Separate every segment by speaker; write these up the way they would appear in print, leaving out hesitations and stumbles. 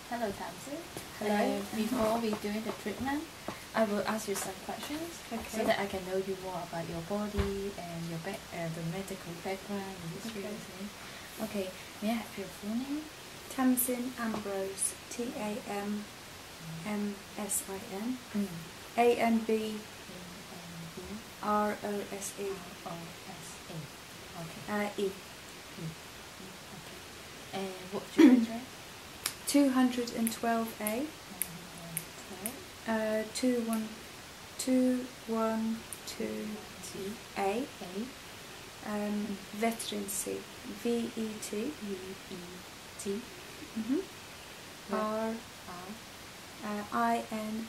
Speaker 1: Hello, Tamsin.
Speaker 2: Hello.
Speaker 1: Before we do the treatment, I will ask you some questions so that I can know you more about your body and your the medical background and history. Okay. May I have your full name?
Speaker 2: Tamsin Ambrose. Tamsin. Ambrose.
Speaker 1: Okay.
Speaker 2: E.
Speaker 1: Okay. And what's your address?
Speaker 2: 212A. 212A. Veterancy. VET. R. IN.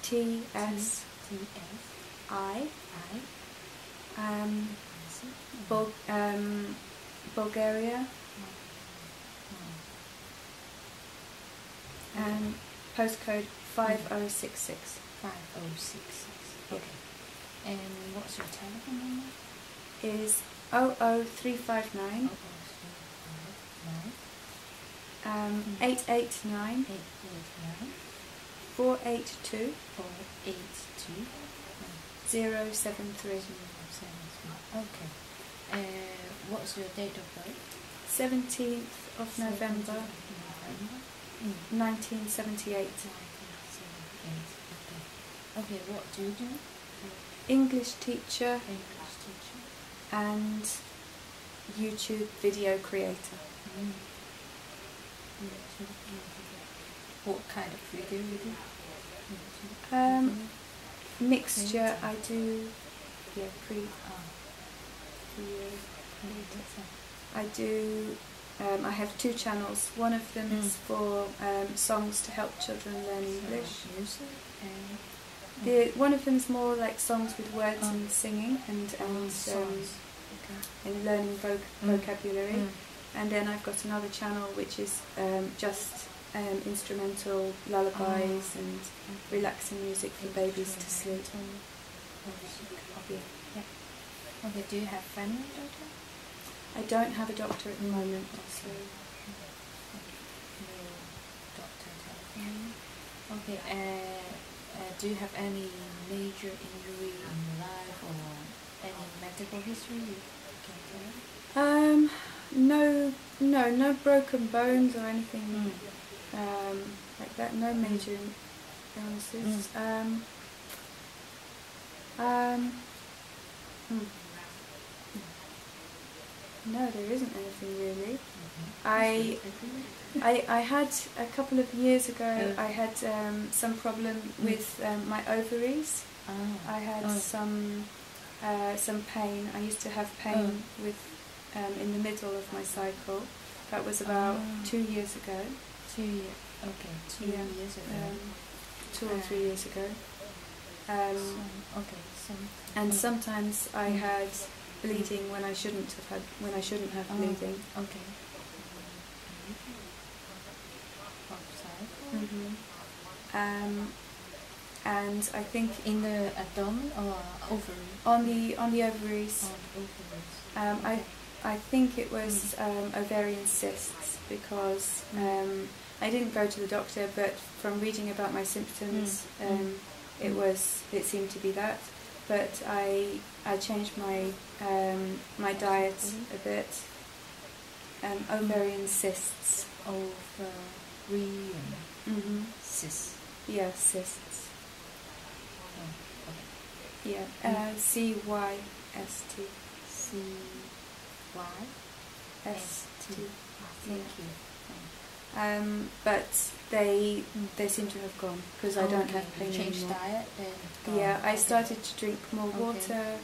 Speaker 2: TS. I. Bulgaria. And postcode 5066.
Speaker 1: 5066. Okay. And what's your telephone number?
Speaker 2: Is 00359 889 482 073.
Speaker 1: Okay. What's your date of birth?
Speaker 2: 17th of November 1978.
Speaker 1: Okay, what do you do?
Speaker 2: English teacher and YouTube video creator.
Speaker 1: What kind of video you do?
Speaker 2: Mixture. I do I do. I have two channels. One of them is for songs to help children learn English. One of them is more like songs with words and singing and learning vocabulary. And then I've got another channel which is just instrumental lullabies and relaxing music for babies to sleep.
Speaker 1: Okay, do you have family doctor?
Speaker 2: I don't have a doctor at the moment, so
Speaker 1: no doctor telephone. Okay, do you have any major injury in your life or any medical history you can tell?
Speaker 2: No broken bones or anything like that. No major illnesses. No, there isn't anything really. I had a couple of years ago. I had some problem with my ovaries. I had some pain. I used to have pain with in the middle of my cycle. That was about 2 years ago.
Speaker 1: 2 years. Okay, 2 years ago.
Speaker 2: 2 or 3 years ago. And sometimes I had bleeding when I shouldn't have bleeding.
Speaker 1: Okay.
Speaker 2: And I think
Speaker 1: in the abdomen or ovary?
Speaker 2: On the ovaries. I think it was ovarian cysts because I didn't go to the doctor, but from reading about my symptoms, it seemed to be that. But I changed my my diet a bit. Ovarian cysts.
Speaker 1: Ovarian cysts.
Speaker 2: Yeah, cysts. Yeah. CYST. CYST.
Speaker 1: Thank you.
Speaker 2: But they seem to have gone because I don't have pain anymore.
Speaker 1: Changed diet then?
Speaker 2: Yeah, I started to drink more water,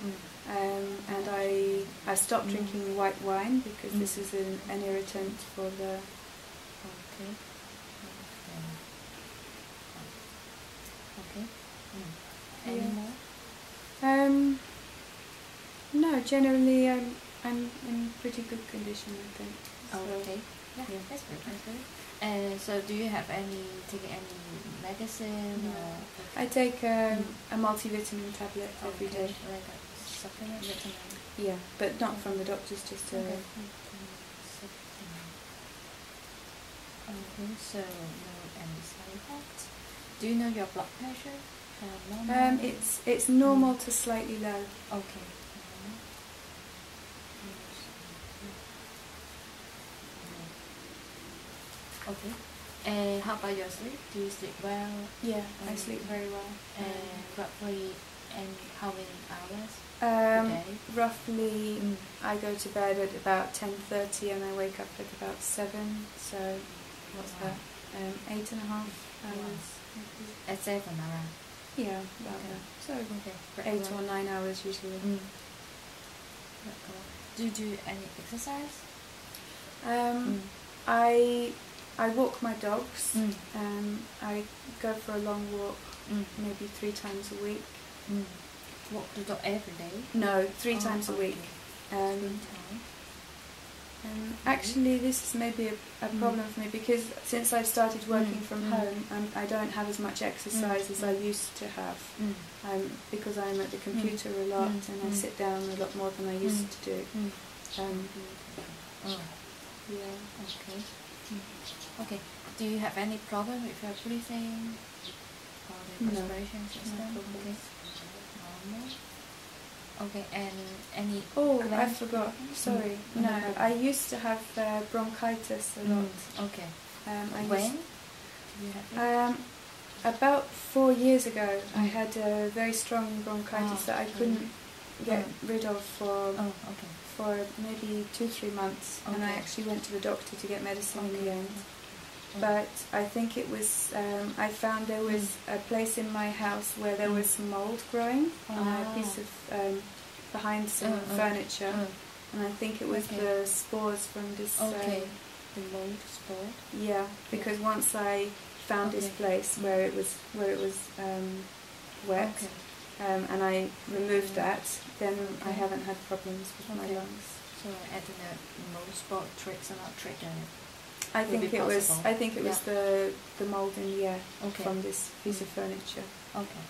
Speaker 2: and I stopped drinking white wine because this is an irritant for the.
Speaker 1: Okay. Any more?
Speaker 2: No, generally I'm in pretty good condition, I think. So,
Speaker 1: okay. Yeah, that's good. So do you have take any medicine? Or
Speaker 2: I take a multivitamin tablet every day.
Speaker 1: Like a supplement vitamin?
Speaker 2: Yeah, but not from the doctors, just a...
Speaker 1: Okay, so no any side effects. Do you know your blood pressure? Normal?
Speaker 2: It's normal to slightly low.
Speaker 1: Okay. Okay. And how about your sleep? Do you sleep well?
Speaker 2: Yeah, I sleep very well.
Speaker 1: And roughly, and how many hours a day?
Speaker 2: Roughly, I go to bed at about 10:30 and I wake up at about 7. So what's that? 8.5 hours.
Speaker 1: At 7 around.
Speaker 2: Yeah, about that. So 8 or 9 hours usually.
Speaker 1: Do you do any exercise?
Speaker 2: I walk my dogs. I go for a long walk, maybe 3 times a week.
Speaker 1: Walk the dog every day?
Speaker 2: No, 3 times a week. Actually, this is maybe a problem for me because since I've started working from home, I don't have as much exercise as I used to have. Because I'm at the computer a lot and I sit down a lot more than I used to do. Yeah.
Speaker 1: Okay. Okay. Do you have any problem with your breathing or the respiration system?
Speaker 2: No
Speaker 1: okay. Normal. Okay. And any?
Speaker 2: Oh, I forgot. Sorry. No, I used to have bronchitis a lot.
Speaker 1: Okay.
Speaker 2: When?
Speaker 1: Do you have it?
Speaker 2: About 4 years ago, I had a very strong bronchitis that I couldn't get rid of for maybe 2-3 months, and I actually went to the doctor to get medicine in the end. But I think it was, I found there was a place in my house where there was some mould growing on a piece of, behind some furniture, and I think it was the spores from this.
Speaker 1: The mould spore?
Speaker 2: Yeah, because once I found this place where it was wet, and I removed that, then I haven't had problems with my lungs.
Speaker 1: So adding a mold spot tricks are not triggering it.
Speaker 2: I think it was the mold in the air from this piece of furniture.
Speaker 1: Okay.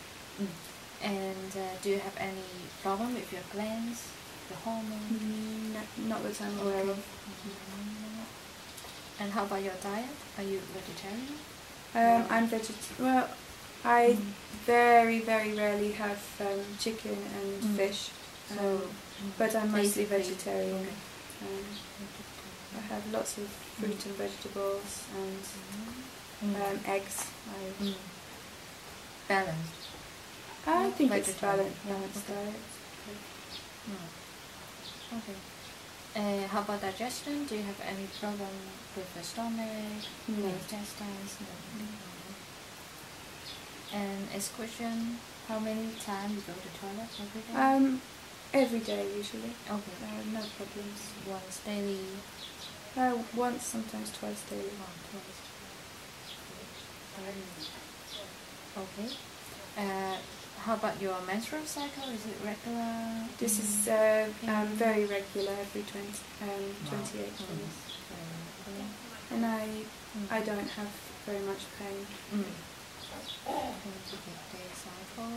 Speaker 1: And do you have any problem with your glands, the hormones?
Speaker 2: Not that I'm aware of.
Speaker 1: And how about your diet? Are you vegetarian?
Speaker 2: I'm vegetarian. Well, I very, very rarely have chicken and fish, but I'm mostly vegetarian. I have lots of fruit and vegetables and eggs.
Speaker 1: Balanced?
Speaker 2: I think it's balanced diet.
Speaker 1: Okay. How about digestion? Do you have any problem with the stomach, the intestines? No. And excretion, how many times you go to the toilet every day?
Speaker 2: Every day usually.
Speaker 1: Okay.
Speaker 2: No problems.
Speaker 1: Once daily?
Speaker 2: Once, sometimes twice daily.
Speaker 1: Twice. Okay. How about your menstrual cycle? Is it regular?
Speaker 2: This is very regular, every 28 days. And I don't have very much pain.
Speaker 1: 28-day cycle.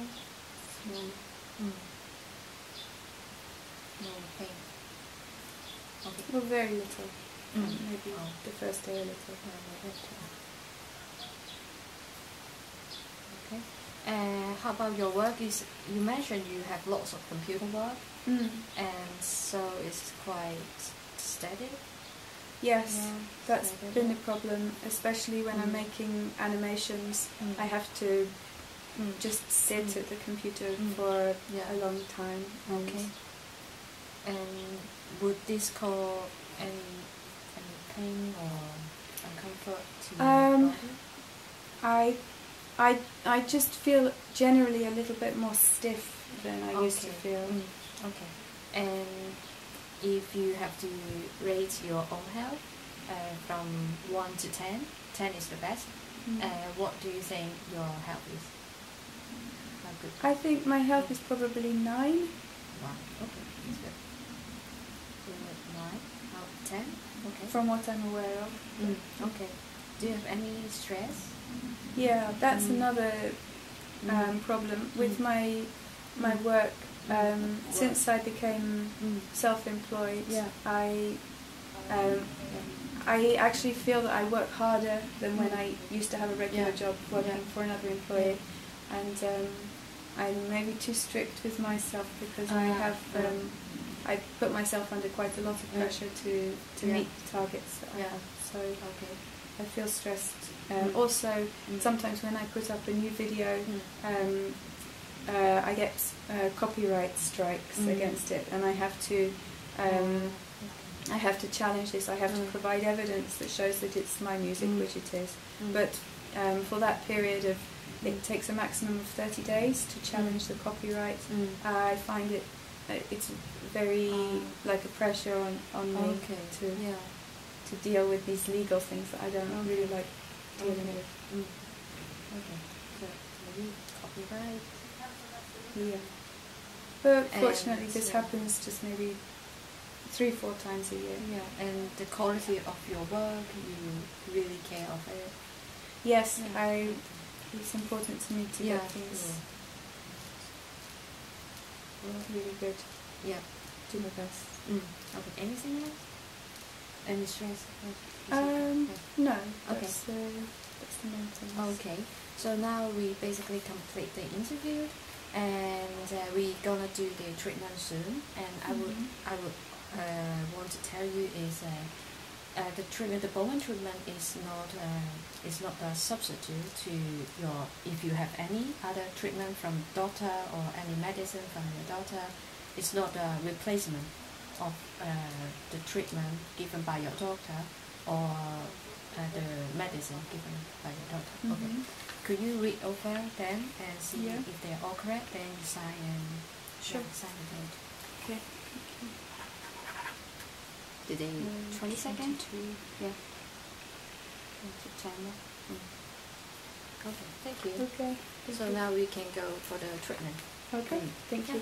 Speaker 1: No pain. Okay.
Speaker 2: Well, very little. Maybe the first day a little.
Speaker 1: Okay. How about your work? You mentioned you have lots of computer work, and so it's quite steady.
Speaker 2: Yes, that's been the problem, especially when I'm making animations. I have to just sit at the computer for a long time.
Speaker 1: Okay. And would this cause any pain or uncomfort to your body?
Speaker 2: I just feel generally a little bit more stiff than I used to feel.
Speaker 1: Okay. And if you have to rate your own health from 1 to 10, 10 is the best. What do you think your health is? How good?
Speaker 2: I think my health is probably 9.
Speaker 1: Wow. Okay, that's good. 9 out of 10. Okay.
Speaker 2: From what I'm aware of.
Speaker 1: Okay. Do you have any stress?
Speaker 2: Yeah, that's another problem with my work. Since I became self-employed, I I actually feel that I work harder than when I used to have a regular job working for another employer, and I'm maybe too strict with myself because I put myself under quite a lot of pressure to meet the targets that I have. So I feel stressed. Also, sometimes when I put up a new video, I get copyright strikes against it, and I have to challenge this. I have to provide evidence that shows that it's my music, which it is. But for that period of, it takes a maximum of 30 days to challenge the copyright. I find it's very like a pressure on me to deal with these legal things that I don't really like dealing with.
Speaker 1: Okay, so maybe copyright.
Speaker 2: Yeah. But fortunately this happens just maybe 3-4 times a year.
Speaker 1: Yeah, and the quality of your work, you really care of it?
Speaker 2: Yes, it's important to me to get things really good.
Speaker 1: Yeah.
Speaker 2: Do my best.
Speaker 1: Okay, anything else? Any stress?
Speaker 2: No, that's the main thing.
Speaker 1: Okay, so now we basically complete the interview, and we're gonna do the treatment soon. And I would want to tell you is the treatment, the bone treatment is not a substitute to your, if you have any other treatment from doctor or any medicine from your doctor. It's not a replacement of the treatment given by your doctor or the medicine given by your doctor. Okay. Could you read over them and see if they're all correct? Then you sign and sign the date.
Speaker 2: Okay.
Speaker 1: Today, 22nd? Yeah. September. Okay, thank you.
Speaker 2: Okay.
Speaker 1: So now we can go for the treatment.
Speaker 2: Okay, thank you.